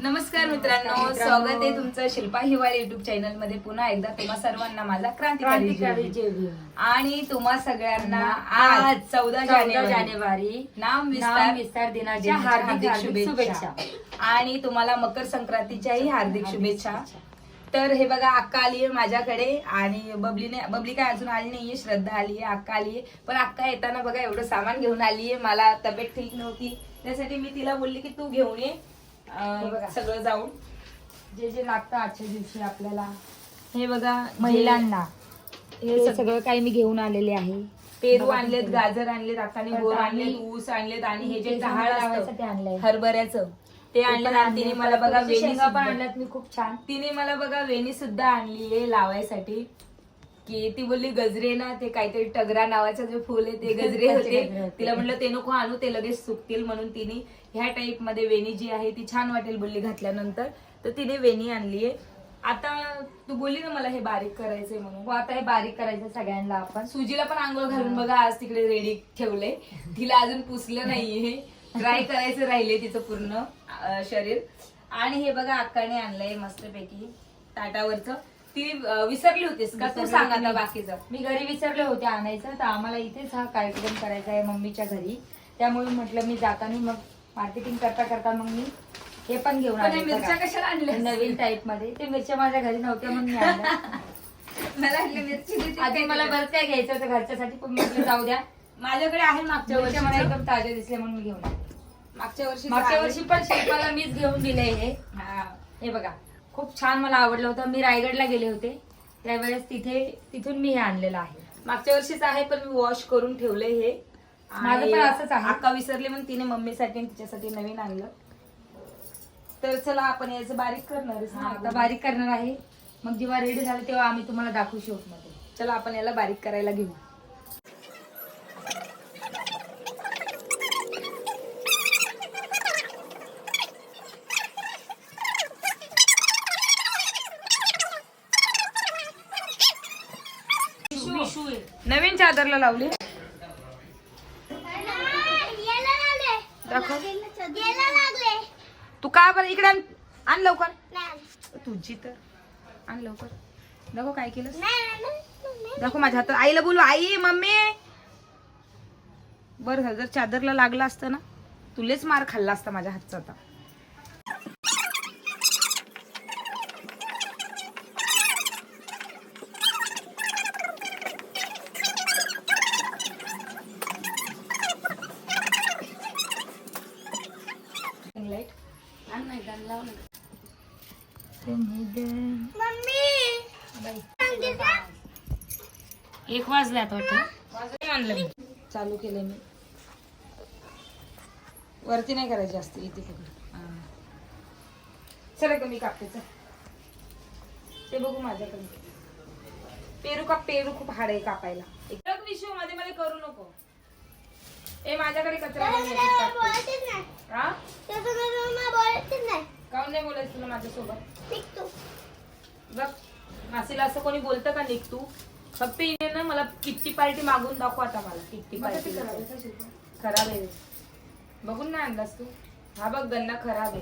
नमस्कार मित्रांनो, स्वागत आहे तुमचं शिल्पा हिवाळे युट्यूब चॅनल मध्ये पुन्हा एकदा तुम्हा सर्वांना माझा क्रांतिकारी जय भीम. आणि तुम्हा सगळ्यांना आज 14 जानेवारी नाम विस्तार दिनाच्या हार्दिक शुभेच्छा आणि तुम्हाला मकर संक्रांतीच्याही हार्दिक शुभेच्छा. तर हे बघा, अक्का आली आहे माझ्याकडे आणि बबली काय अजून आली नाहीये. श्रद्धा आली आहे, अक्का आली आहे. पण अक्का येताना बघा एवढं सामान घेऊन आली आहे. मला तब्येत ठीक नव्हती, त्यासाठी मी तिला बोलली की तू घेऊन ये सगळं जाऊन जे जे लागतं आजच्या दिवशी आपल्याला. हे बघा महिलांना हे सगळं काही मी घेऊन आलेले आहे. पेरू आणलेत, गाजर आणलेत, आकाने बोर आणलेत, ऊस आणलेत आणि हे जे चहाळ असतं हरभऱ्याचं ते आणलं. आणि तिने मला बघा वेणी पण आणल्यात मी खूप छान. तिने मला बघा वेणी सुद्धा आणली आहे लावायसाठी. की ती बोलली गजरे ना, ते काहीतरी टगरा नावाचं जे फुल आहे ते गजरे होते. तिला म्हटलं ते नको आणू, ते लगेच सुकतील, म्हणून तिने ह्या टाईप मध्ये वेणी जी आहे ती छान वाटेल बोलली घातल्यानंतर. तर तिने वेणी आणली आहे. आता तू बोलली ना मला हे बारीक करायचंय म्हणून, आता हे बारीक करायचं सगळ्यांना. आपण सुजीला पण आंघोळ घालून बघा आज तिकडे रेडी ठेवले. तिला अजून पुसलं नाहीये, ड्राय करायचं राहिले तिचं पूर्ण शरीर. आणि हे बघा अक्काने आणलंय मस्तपैकी ताटावरचं. ती विसरली होतीस का तू सांग आता बाकीचं. मी घरी विसरले होते आणायचं, तर आम्हाला इथेच हा कार्यक्रम करायचा आहे मम्मीच्या घरी. त्यामुळे म्हटलं मी जाताना मग मार्केटिंग करता मग मी हे पण घेऊन आले. मिरच्या कशाला आणल्या नवीन टाईप मध्ये? ते मिरच्या माझ्या घरी नव्हत्या म्हणून मी आणल्या. मला वाटलं मिरची आधी मला बरंच काय घ्यायचं होतं घरच्यासाठी, पण म्हटलं जाऊ द्या, माझ्याकडे आहे. मागच्या वर्षी मला एकदम ताजे दिसले म्हणून घेऊन आले. मागच्या वर्षी पण शिल्पाला मीच घेऊन दिले हे. हे बघा खूप छान मला आवडलं होतं. मी रायगडला गेले होते त्यावेळेस तिथून मी हे आणलेलं आहे. मागच्या वर्षीच आहे, पण मी वॉश करून ठेवले हे. माझं पण असंच आहे. अक्का विसरली म्हणून तिने मम्मीसाठी आणि तिच्यासाठी नवीन आणलं. तर चला आपण याचं बारीक करणार आहे. आता बारीक करणार आहे, मग जेव्हा रेडी झालं तेव्हा आम्ही तुम्हाला दाखवू शूट मध्ये. चला आपण याला बारीक करायला घेऊ. नवीन चादरला लावली. दाखव तू का बरं इकडे आण लवकर. तुझी तर आण लवकर. दाखव काय केलं. दाखव माझ्या हातात. आईला बोलू, आई मम्मी. बरं जर चादरला लागला असतं ना तुलेच मार खाल्ला असता माझ्या हातचा. आता एक वाजला आता आणलं मी. चालू केलंय मी. वरती नाही करायची जास्त, इथे पकड. चला कमी कापायचं ते बघू माझ्याकडे. पेरू खूप हाड आहे कापायला. एक विषय मध्ये मध्ये करू नको. ए माझ्याकडे कचरा काऊन नाही बोलायचं तुला माझ्यासोबत. बघ मासीला असं कोणी बोलतं का निघ तू. फक्त इथे ना मला किट्टी पार्टी मागून दाखव. आता मला किट्टी पार्टी खराब आहे बघून नाही आणलास तू. हा बघ गन्ना खराब आहे.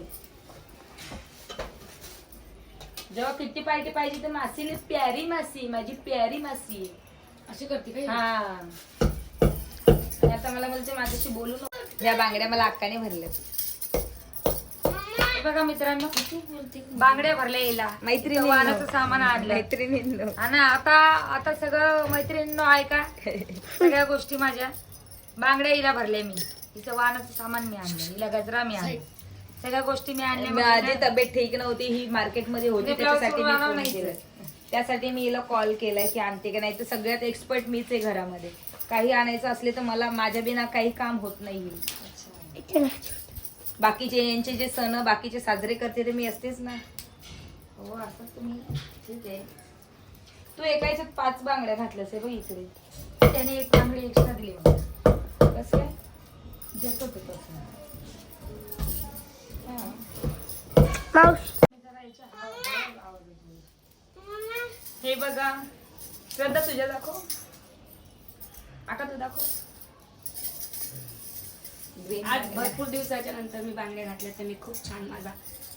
जेव्हा किट्टी पार्टी पाहिजे तर मासीने प्यारी मासी, माझी प्यारी मासी अशी करते का. हा आता मला बोलते माझ्याशी बोलू नको. या बांगड्या मला अक्काने भरल्या. बघा मित्रांनो बांगड्या भरल्या येला मैत्रिणीचं सामान आणलं. मैत्रिणींनो आणि आता सगळं मैत्रिणींनो आहे का सगळ्या गोष्टी माझ्या. बांगड्या हिला भरल्या मी, हिचं वाहनाचं सामान मी आणलं, हिला गजरा मी आणला, सगळ्या गोष्टी मी आणल्या. माझी तब्येत ठीक नव्हती, ही मार्केटमध्ये होती, त्याच्यासाठी मी फोन केला. त्यासाठी मी हिला कॉल केलाय की आणते का नाही. तर सगळ्यात एक्सपर्ट मीच आहे घरामध्ये. काही आणायचं असले तर मला माझ्या बिना काही काम होत नाही. बाकीचे यांचे जे सण बाकीचे साजरे करते ते मी असतेच ना. हो असं तुम्ही ठीक आहे. तू एका याच्यात 5 बांगड्या घातल्यास आहे बघ इकडे. त्याने एक बांगडी एक्स्ट्रा दिली मला. कसं काय देतो ते तसं. हे बघा श्रद्धा तुझ्या दाखव. आता तू दाखव. आज भरपूर दिवसाच्या नंतर मी बांगड्या घातल्या, तर मी खूप छान माझा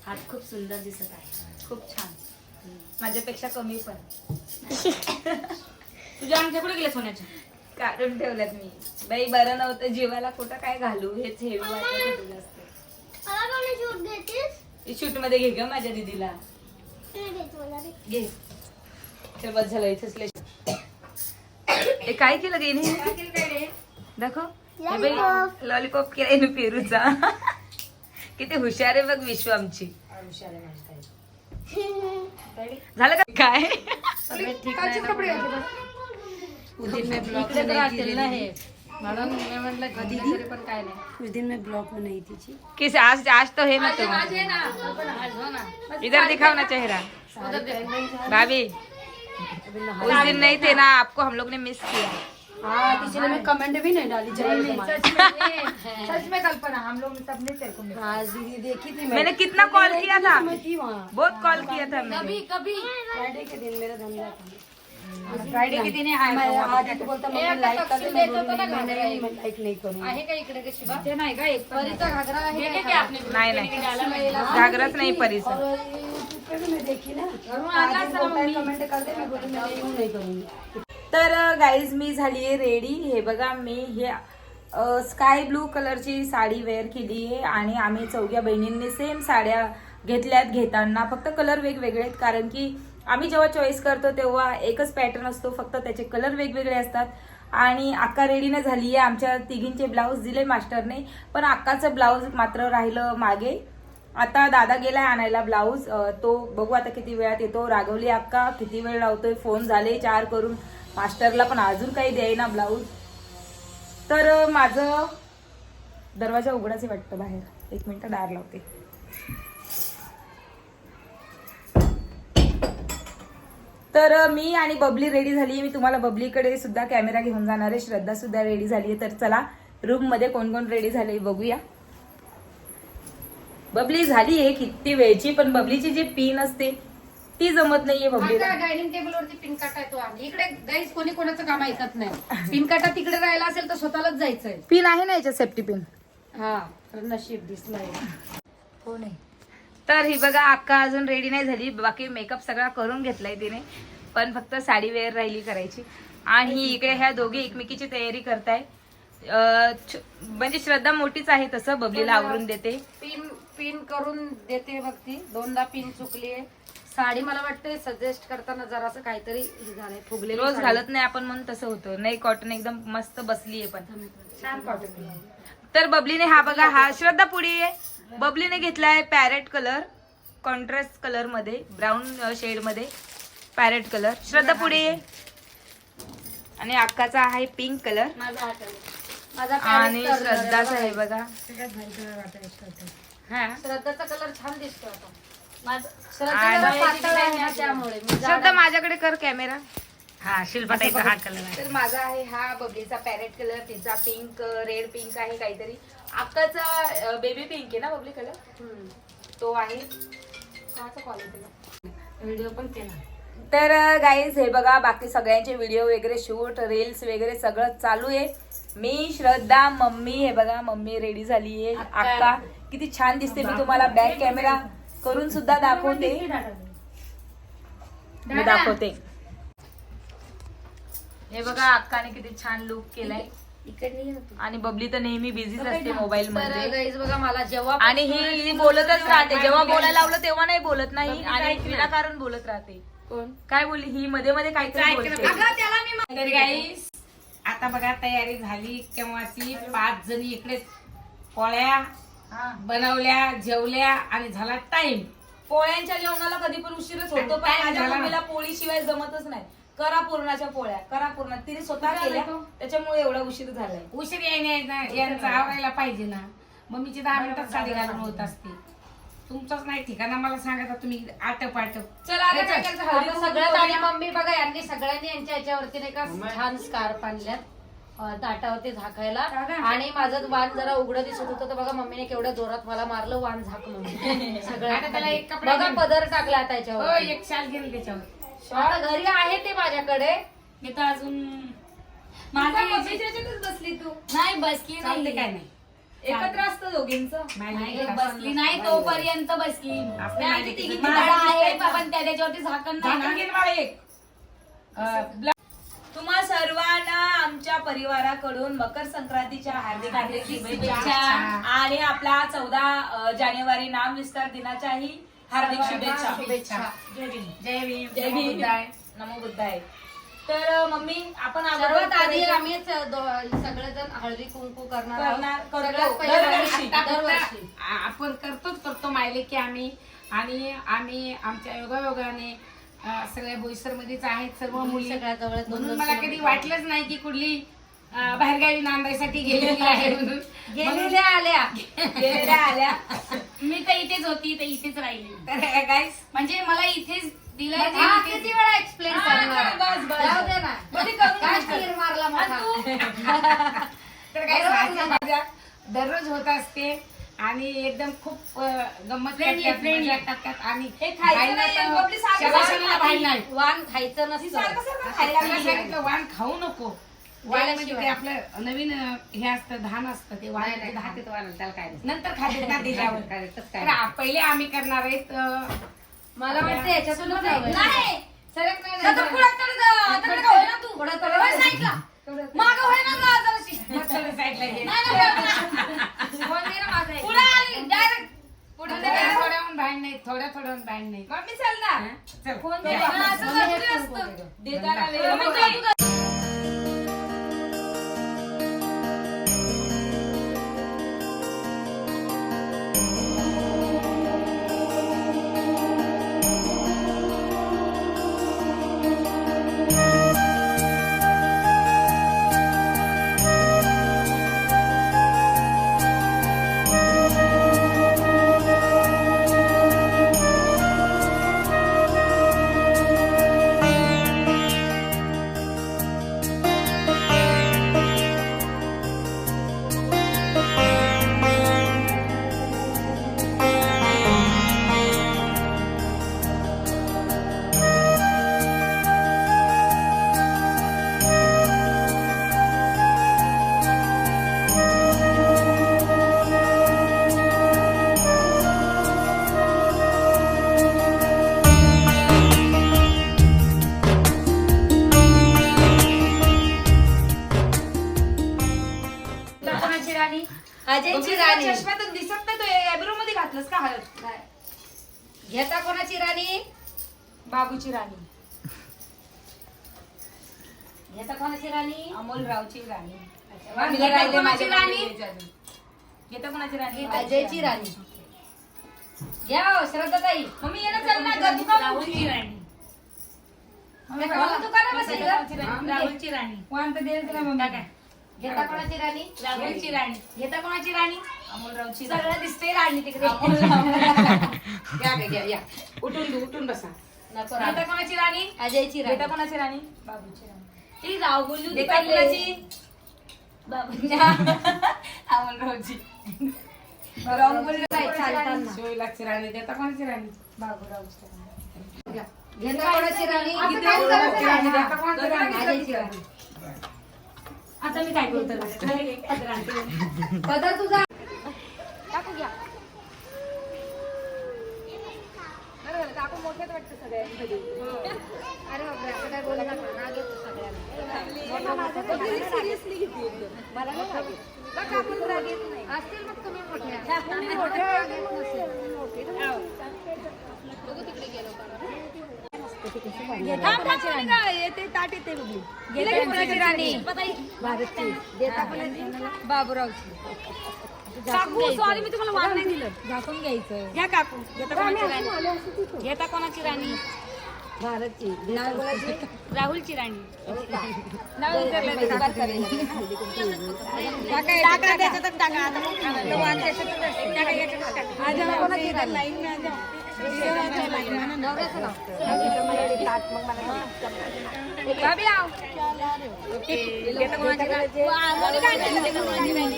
हात खूप सुंदर दिसत आहे. खूप छान. माझ्यापेक्षा कमी पण. तुझ्या अंगठ्या कुठे गेल्या सोन्याच्या? काढून ठेवल्यात मी. बाई बरं नव्हतं, जीवाला कुठं काय घालू, हेच हेवी वाटत होतं जास्त. शूट मध्ये घे ग माझ्या दीदीला. घे. चल बस झालं इथेच लय. ए काय केलं गेली? दाखव. लॉलीपॉप केला पेरूचा. किती हुशार आहे बघ विश्व आमची. झालं का काय? उस दिन मैं ब्लॉग बनाई थी जी. किस आज तो है ना तुम. इधर दिखाओ ना चेहरा. भाभी उस दिन नहीं थे ना, आपको हम लोग ने मिस किया. हाँ, किसी ने मैं कमेंट भी नहीं डाली. सच में कल्पना, हम लोग सबने तेरे को मिला. हाँ दीदी देखी थी मैंने कितना कॉल किया था, मैं थी वहाँ. बहुत कॉल किया था मैंने. कभी फ्राइडे के दिन मेरा धंधा था. फ्राइडे के दिन मैं आधी तो बोलता मैं लाइक कर दे, मैं लाइक नहीं करूँगा. आहे का इकडे का शिवा? ते नाही का एक परीचा घागरा आहे का आपने? नाही नाही घागराच नाही परीचा. और यूट्यूब पे भी मैं देखी ना, आधी बोलता है कमेंट कर दे, मैं बोलती मैं यूँ नहीं करूँगी. तर गाईज मी झालीये रेडी. हे बघा मी हे स्काय ब्लू कलरची साडी वेअर केली आहे आणि आम्ही चौघ्या बहिणींनी सेम साड्या घेतल्यात. घेताना फक्त कलर वेगवेगळे आहेत, कारण की आम्ही जेव्हा चॉईस करतो तेव्हा एकच पॅटर्न असतो, फक्त त्याचे कलर वेगवेगळे असतात. आणि अक्का रेडीने झाली आहे. आमच्या तिघींचे ब्लाऊज दिले मास्टरने, पण अक्काचं ब्लाऊज मात्र राहिलं मागे. आता दादा गेलाय आणायला ब्लाऊज. तो बघू आता किती वेळात येतो. रागवली अक्का, किती वेळ लावतोय, फोन झाले 4 करून मास्टरला, पण अजून काही द्यायना ब्लाऊज. तर माझं दरवाजा उघडाच आहे वाटतं बाहेर. 1 मिनिट दार लावते. तर मी आणि बबली रेडी झाली. मी तुम्हाला बबलीकडे सुद्धा कॅमेरा घेऊन जाणार आहे. श्रद्धा सुद्धा रेडी झाली आहे. तर चला रूम मध्ये कोण कोण रेडी झाले बघूया. बबली झाली आहे किती वेळची, पण बबलीची जी पिन असते ती जमत नाहीये बबलीला. डायनिंग टेबल वरती पिन काटा येतो आणि इकडे गाईस कोणी कोणाचं काम ऐकत नाही. पिन काटा तिकडे राहिला असेल तर स्वतःलाच जायचंय. पिन आहे ना याच्यात, सेफ्टी पिन. हाँ तर नशीब दिसलाय. हो नाही. तर ही बघा अक्का अजून रेडी नाही झाली. बाकी मेकअप सगळा करून घेतलाय तिने, पण फक्त साडी वेअर राहिली करायची. आणि इकडे ह्या दोघी एकमेकीची तयारी करताय. म्हणजे श्रद्धा मोठीच आहे तसं, बबलीला आवरून देते. पिन करून देते बघ ती. 2दा पिन चुकलीये. साडी मला वाटतं सजेस्ट करताना जरासं काहीतरी हे झालंय, फुगले. रोज घालत नाही आपण म्हणून तसं होतं. नाही कॉटन एकदम मस्त बसलीये, पण छान कॉटन. तर बबलीने हा बघा, हा श्रद्धा पुढे आहे. बबलीने घेतलाय पॅरेट कलर, कॉन्ट्रास्ट कलर मध्ये, ब्राऊन शेड मध्ये पॅरेट कलर. श्रद्धा पुढे आहे. आणि अक्काचा आहे पिंक कलर. माझा आणि श्रद्धाचा आहे बघा. हा श्रद्धाचा कलर छान दिसतो आता. त्यामुळे श्रद्धा माझ्याकडे कर कॅमेरा. हा शिल्पाटाईचा हा कलर आहे. तर माझा आहे हा बबलीचा पॅरेट कलर, तिचा पिंक रेड पिंक आहे काहीतरी. अक्काचा बेबी पिंक आहे ना बबली कलर, तो आहे. व्हिडिओ पण केला. तर गाईज हे बघा, बाकी सगळ्यांचे व्हिडिओ वगैरे शूट रील्स वगैरे सगळं चालू आहे. मी श्रद्धा मम्मी, हे बघा मम्मी रेडी झाली आहे. अक्का किती छान दिसते. मी तुम्हाला बॅक कॅमेरा करून सुद्धा दाखवते. मी दाखवते. हे बघा अक्काने किती छान लुक केलाय. आणि बबली तर नेहमी बिझीच असते मोबाईल मध्ये. बघा मला जेव्हा आणि ही बोलतच राहते. जेव्हा बोलायला लावलं तेव्हा नाही बोलत नाही, आणि विनाकारण बोलत राहते. कोण काय बोलली ही मध्ये मध्ये काहीतरी बोलते. तर गाईस आता बघा तयारी झाली केव्हाची. 5 जणी इकडे पोळ्या बनवल्या, जेवल्या आणि झाला टाइम. पोळ्यांच्या जेवणाला कधी पण उशीरच होतो, पण माझ्या मम्मीला पोळी शिवाय जमतच नाही. करा पूर्णाच्या पोळ्या, करा पूर्ण. तिने स्वतः केल्या, त्याच्यामुळे एवढा उशीर झालाय. उशीर यांचं आवरायला पाहिजे ना. मम्मीची 10 मिनिटात साडी घालून होत असते. तुमचंच नाही ठिकाणा मला सांगा तुम्ही आटप आटप. चला आता काय करायचं, हळदी कुंकू सगळ्यात आणि करूया. मम्मी बघा यांनी सगळ्यांनी यांच्या याच्यावरती नाही का छान स्कार्फ आणल्यात ताटावरती झाकायला. आणि माझं वाण जरा उघडं दिसत होतं तर बघा मम्मीने केवढ्या जोरात मला मारलं वाण झाक म्हणून. आता त्याला एक कपडा बघा पदर टाकला त्याच्यावर. हो, एक शाल घेऊन त्याच्यावर. आता घरी आहे ते माझ्याकडे. मी तर अजून माझ्या बसली तू नाही बसली नाही काय नाही. एकत्र असतं दोघींचं. नाही, बसली नाही तोपर्यंत बसली आपल्या नाही, मालिकेत तिघी माझा आहे पण त्याच्यावरती झाकण नाही झाकण ना. घे ना मला एक. तुम्हा सर्वांना आमच्या परिवाराकडून मकर संक्रांतीच्या हार्दिक हार्दिक शुभेच्छा आणि आपला 14 जानेवारी नाम विस्तार दिनाच्याही हार्दिक शुभेच्छा. जय भीम. जय भीम. बुद्धाय. नमो बुद्धाय. तर मम्मी आपण सर्वात आधी आम्हीच सगळेजण हळदी कुंकू करणार आहोत. सगळ्यात पहिले दरवर्षी. दरवर्षी आपण करतो मायले की आम्ही आमच्या योगायोगाने सगळ्या बोईसर मध्येच आहेत सर्व मुली. सगळ्या जवळ म्हणून मला कधी वाटलंच नाही की कुठली बाहेरगावी नांदायसाठी गेलेली आहे म्हणून. गेलेल्या आल्या मी तर इथेच होती तर इथेच राहिली तर guys, म्हणजे मला इथेच दिलं हा, किती वेळा एक्सप्लेन करणार बस. जाऊ दे ना काय तीर मारला मोठा. तर काय भाज्या भाज्या दररोज होत असते आणि एकदम खूप गंमत करतात, मजा करतात आणि हे खायचं खायला नाही, तर आपली साखर शवासनाला बाहेर नाही. वाण खायचं ती नसतं. सारखं सारखं तुला खायला सांगितलं वाण खाऊ नको. वाण म्हणजे गेल्याशिवाय. ते आपलं नवीन हे असतं धान असतं ते वाण म्हणजे धान. नंतर खाते ना त्याच्यावर. तर पहिले आम्ही करणार आहेत मला वाटतं याच्यातूनच नाही सरक नाही आता जायचं. पुढं तर का होईना तू पुढं तर होय साईडला. मागं होईना जा जराशी. साईडला घे. फोन दे ना माझा एक. पुढं आली डायरेक्ट पुढं दे. थोड्याहून बाहेर नाही थोड्याहून बाहेर नाही. मम्मी चल ना. चल. फोन द्या. दे. हा, असं जरुरी असतं. देताना मम्मी वेळ तू- कोणाची राणी अजयची राणी चष्म्यातून दिसत नाही तो ॲब्रो मध्ये घातलंस का हळद? घेता कोणाची राणी बाबूची राणी. घेता कोणाची राणी अमोल रावची राणी. घेता राहिले कोणाची माझ्या राणी मम्मीची अजून. घेता कोणाची राणी? अजयची राणी घ्या हो, श्रद्धाताई मम्मी ये ना चल ना ग, तू का राहुलची राणी कोणाचं दुकान आहे बसेल का? राहुलची राणी वाण तर द्यायचं ना मम्मी. काय? घेता कोणाची राणी राहुलची राणी घेता कोणाची राणी अमोल रावची सगळं दिसते राणी तिकडे या उठून बसा. नको घेता राणी. कोणाची राणी? अजयची घेता राणी कोणाची राणी? बाबूची राणी. ती राव बोलली होती घेता पहिले. कोणाची? अमोल रावची. राहून बोलली काय चालताना शिवलाची राणी देता कोणाची राणी? बाबूरावची राणी. घेता कोणाची राणी किती राणी राणी देता कोणाची राणी? अजयची राणी आता मी काय करतो पदर तुझा काकू मोठेच वाटतं सगळ्यांमध्ये. अरे बापरे, असं काय बोलू नका. राग येतो सगळ्यांना. सिरियसली घेतली एकदम. मला नाही राग येत. बघ, काकूला राग येत नाही. असतील मग तुम्ही मोठ्या. राग येत नसेल. बघू तिकडे गेलो का. येते ताट येते बघली. घेता कोणाची राणी भारतची घेता कोणाची बाबूरावची काकू सॉरी मी तुम्हाला वाण नाही दिलं. झाकून घ्यायचं घ्या काकू. घेता कोणाची राणी? घेता कोणाची राणी? भारतची घेता कोणाची राहुलची राणी नाव विचारलं तर काय करेल? टाका त्याच्यातच टाका. आता मग खाण्याचं वाण त्याच्यातच असतं. टाका याच्यातच टाका. घेता कोणाची राणी लाईन नाही द्या. नवऱ्याचं नाव भाभी आओ. घेता कोणाची राणी? आम्हाला काय नाही घेता कोणाची राणी?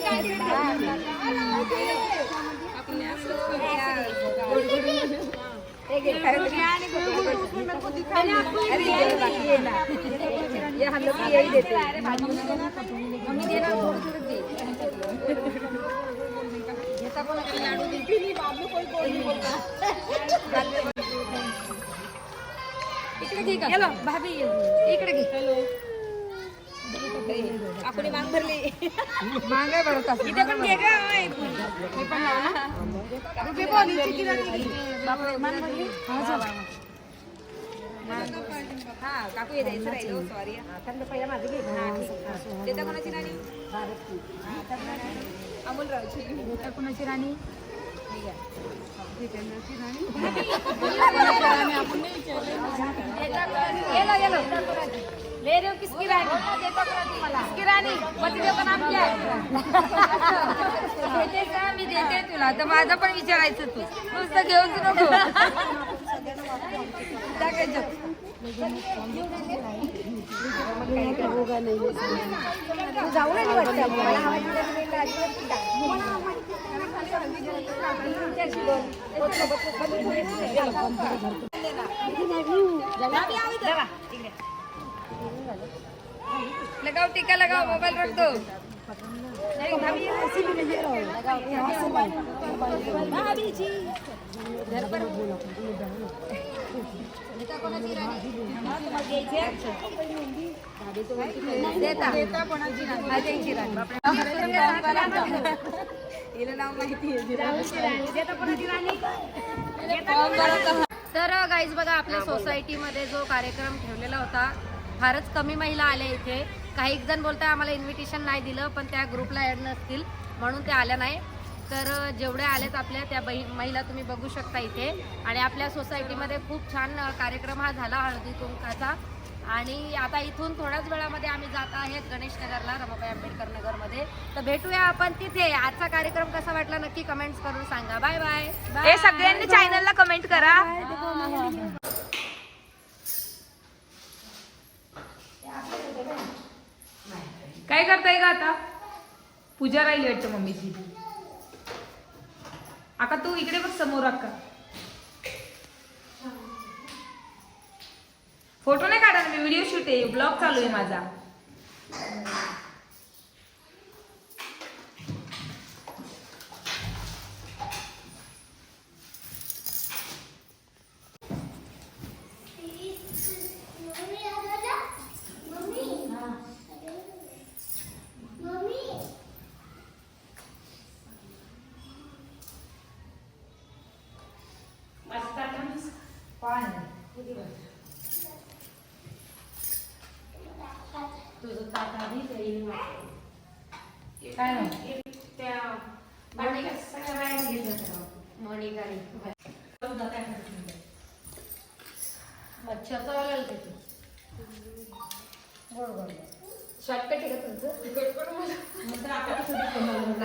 इकडे घे का भाभी इकडे घे आपण मांग भरली मांग आहे बरं कसं इथे पण घे का मी पण बापरे मान भरली हा काकू हे द्यायचं राहिलं सॉरी पहिला माझं घे देता कोणाची राणी अमोल रावची कोणाची राणी ले रहे हो किसकी रानी किसकी रानी पतिदेव का नाम क्या है देते का मी देते तुला तर माझं पण विचारायचं तू नुसतं घेऊन नको जाऊ नाही लगाओ टीका लगाओ मोबाइल रख दो तर गाईज बघा आपल्या सोसायटीमध्ये जो कार्यक्रम ठेवलेला होता फारच कमी महिला आल्या इथे काही जण बोलताय आम्हाला इन्व्हिटेशन नाही दिलं पण त्या ग्रुपला ॲड नसतील म्हणून त्या आल्या नाही तर जेवढ्या आल्यात आपल्या त्या महिला तुम्ही बघू शकता इथे आणि आपल्या सोसायटीमध्ये खूप छान कार्यक्रम हा झाला हळदी कुंकाचा आणि आता इथून थोड्याच वेळामध्ये आम्ही जात आहेत गणेशनगरला रमाबाई आंबेडकर नगरमध्ये तर भेटूया आपण तिथे आजचा कार्यक्रम कसा वाटला नक्की कमेंट्स करून सांगा बाय बाय हे सगळ्यांनी चॅनलला कमेंट करा काय करताय का आता पूजा राहिली वाटतं मम्मीची आका तू इकडे बघ समोर अक्का फोटो नाही काढा मी व्हिडिओ शूट आहे ब्लॉग चालू आहे माझा काय शॉर्टकट आहे का तुमचं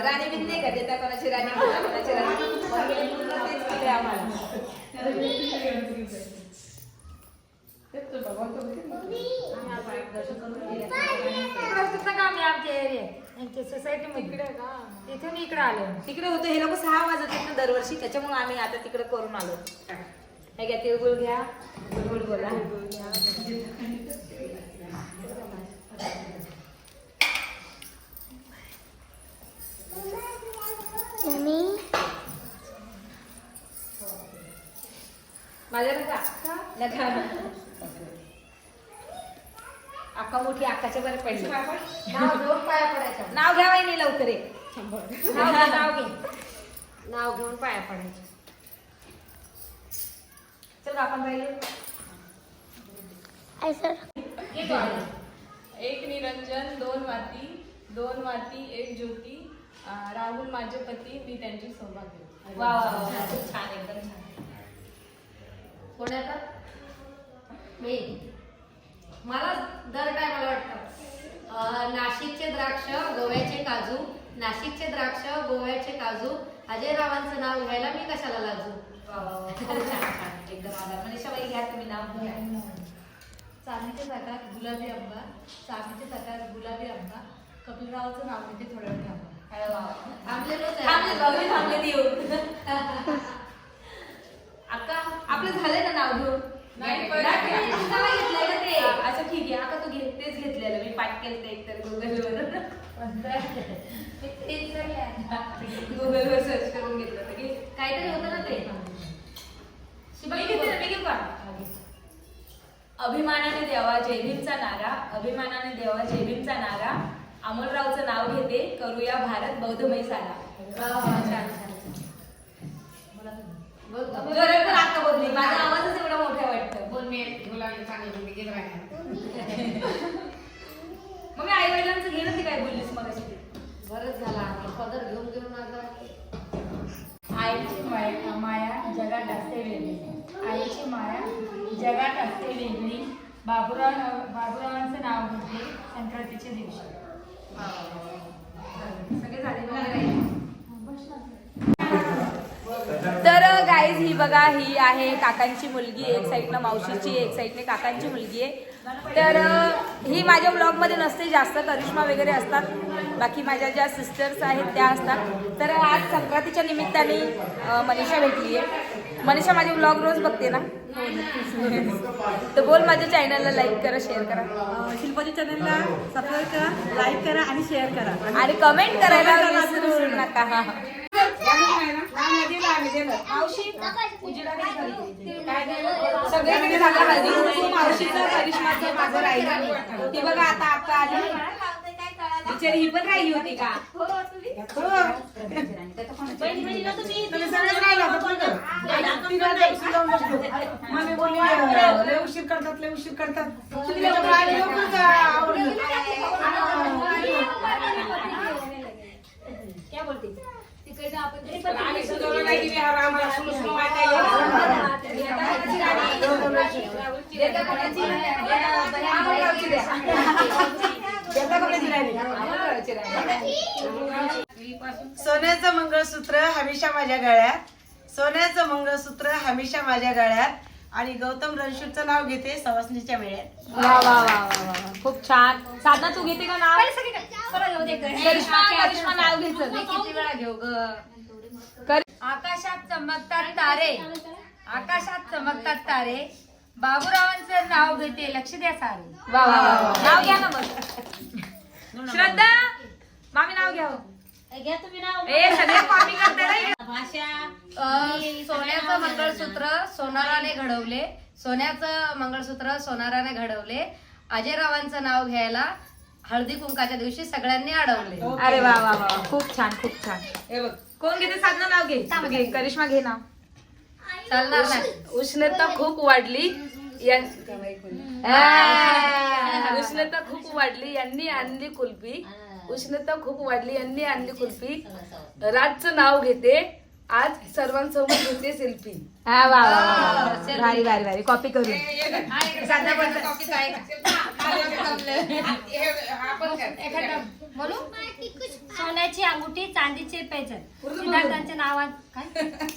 राणी बिंदे का देता कोणाची राणी कोणाची राणी आम्हाला तिथून इकडे आलो तिकडे होतो हे लोक 6 वाजत ना दरवर्षी त्याच्यामुळे आम्ही आता तिकडे करून आलो हे घ्या तिळगुळ घ्या गुळगुळ बोला माझ्या नका आका मोठी आकाच्या बरं पडली नाव घ्यावाय नाही लवकर नाव घेऊन पाया पडायचे चल आपण राहिले एक निरंजन 2 माती 1 ज्योती राहुल माझे पती मी त्यांची सौभाग्य वा छान एकदम छान कोणाचा मी मला दर काय मला वाटतं नाशिकचे द्राक्ष गोव्याचे काजू नाशिकचे द्राक्ष गोव्याचे काजू अजय रावांचं नाव घ्यायला मी कशाला लाजू एकदम आधार मनीषाबाई घ्या तुम्ही नाव घ्या चांदीच्या ताटात गुलाबी आंबा चांदीच्या ताटात गुलाबी आंबा कपिलरावचं नाव घेते थोड्या वेळ अक्का आपलं झालंय ना नाव घेऊन घेतलंय ना ते अच्छा ठीक आहे आता तू तेच घेतलेलं मी पाठ केलं एक तर गुगलवर गुगलवर सर्च करून घेतलं होतं की काहीतरी होतं ना ते. मी घेऊ का? अभिमानाने द्यावा जय भीमचा नारा, अभिमानाने द्यावा जय भीमचा नारा, अमोलरावचं नाव घेते, करूया भारत बौद्धमय सारा. जोरात पण आता बोलली, माझा आवाजच एवढा मोठा वाटतं. बोल मी घेऊ लागले चांगले बोलले गेलं बाहेर. मग मी आई वडिलांचं घे ना, ती काय बोललीस मग अशी. बरंच झाला पदर घेऊन घेऊन आता. आईची माया जगात असते वेगळी, आईची माया जगात असते वेगळी, बाबुरावांचं नाव घेते संक्रांतीच्या दिवशी. सगळे झाले वगैरे. तर गाईज ही बघा, ही आहे काकांची मुलगी, एक साईडनं मावशीची, एक साईडने काकांची मुलगी आहे. तर ही माझ्या ब्लॉगमध्ये नसते जास्त, करिश्मा वगैरे असतात, बाकी माझ्या ज्या सिस्टर्स आहेत त्या असतात. तर आज संक्रांतीच्या निमित्ताने मनीषा भेटली आहे. मनीषा माझे ब्लॉग रोज बघते ना, तर बोल माझ्या चॅनलला लाईक करा, शेअर करा, शिल्पाच्या चॅनलला सबस्क्राईब करा, लाईक करा आणि शेअर करा. आणि कमेंट करायला विसरू नका. सगळ्यांकडे झालं हळदी कुंकू, मावशीचं करिश्माचं माझं राहिलं. ती बघा आता आत्ता आली, बिचारी ही पण राहिली होती का? मम्मी बोलली लय उशीर करतात, लय उशीर करतात. क्या बोलते तिकडे आपण आम्ही सुद्धा नाही की आम्हाला सुरू सोन्याचं मंगळसूत्र हमेशा माझ्या गळ्यात, सोन्याचं मंगळसूत्र हमेशा माझ्या गळ्यात, आणि गौतम रणशूरचं नाव घेते सवासणीच्या मेळ्यात. वा वा वा वा वा, खूप छान. साधना तू घेते का नाव? करिश्मा नाव घ्यायचं. किती वेळा घेऊ ग? आकाशात चमकतात तारे, आकाशात चमकतात तारे, बाबूरावांचं नाव घेते, लक्ष द्या सारे. वा वा वा, नाव घ्या ना मग. श्रद्धा मामी नाव घ्या. घ्या तुम्ही नाव. ए सगळे मामी करते रे. सोन्याचं मंगळसूत्र सोनाराने घडवले, सोन्याचं मंगळसूत्र सोनाराने घडवले, अजयरावांचं नाव घ्यायला हळदी कुंकाच्या दिवशी सगळ्यांनी अडवले. अरे वा वा वा, खूप छान खूप छान. हे बघ, कोण घेते? साधना नाव घे. करिश्मा घे नाव. चालणार नाही. उष्णता खूप वाढली उष्णता खूप वाढली यांनी आणली कुल्फी, उष्णता खूप वाढली यांनी आणली कुल्फी, राजचं नाव घेते, आज सर्वांसमोर घेते सेल्फी. हा वा वा वा, भारी भारी भारी. कॉपी करून बोलू. सोन्याची अंगुठी चांदीचे पैजण, सिद्धार्थांच्या नावात काय?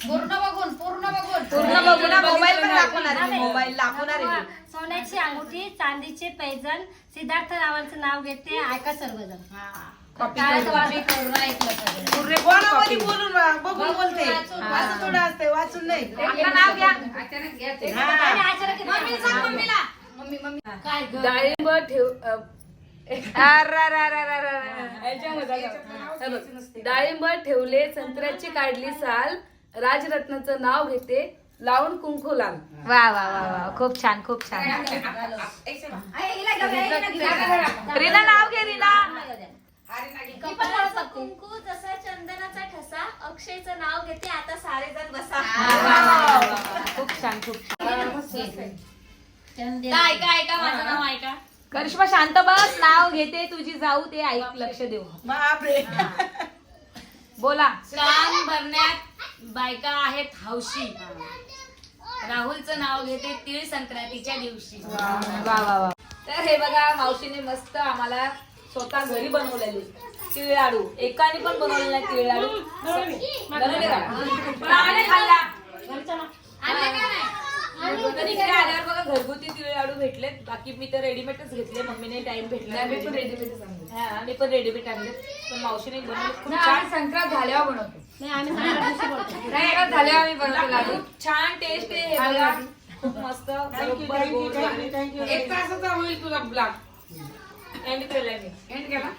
पूर्ण बघून पूर्ण बघू ना. मोबाईल पण दाखवणार आहे, मोबाईल दाखवणार आहे. सोन्याची अंगुठी चांदीचे पैजण, सिद्धार्थ रावांचं नाव घेते, ऐका सर्वजण. कोणामध्ये बोलून बघून बोलते, असं थोडं असते, वाचून नाही. आपलं नाव घ्या. डाळिंब ठेव डाळिंब ठेवले, संत्र्याची काढली साल, राजरत्नाचं नाव घेते, लावून कुंकू लाल. वा वा वा वा, खूप छान खूप छान. रीना नाव घे. रीना. कुंकू जसा चंदनाचा ठसा, अक्षयचं नाव घेते, आता सारेजण बसा. खूप छान खूप छान. ऐका माझं नाव ऐका. करिश्मा शांत बस. नाव घेते तुझी जाऊ, ते ऐक, लक्ष देऊ. बापरे. बोला. कान भरण्यात बायका आहेत हौशी, राहुलचं नाव घेते, तीळ संक्रांतीच्या दिवशी. वा वा वा. तर हे बघा, मावशीने मस्त आम्हाला स्वतः घरी बनवलेले तिळ लाडू. एकाने पण बनवलेला नाही तिळ लाडू. बनवले का? नाही खाल्ला. तर इकडे आल्यावर बघा घरगुती तिळ लाडू भेटलेत. बाकी मी तर रेडीमेडच घेतले, मम्मीने टाइम भेटला. मी पण रेडीमेडच आणले, पण मावशीने बनवले खूप छान. संक्रांत झाल्यावर बनवतो. नाही, झाल्यावर आम्ही बनवतो लाडू. खूप छान टेस्ट आहे हे बघा, खूप मस्त. बरोबर गोड. एक तासाचा होईल तुला ब्लॉग. एंड केलाय मी. एंड केला.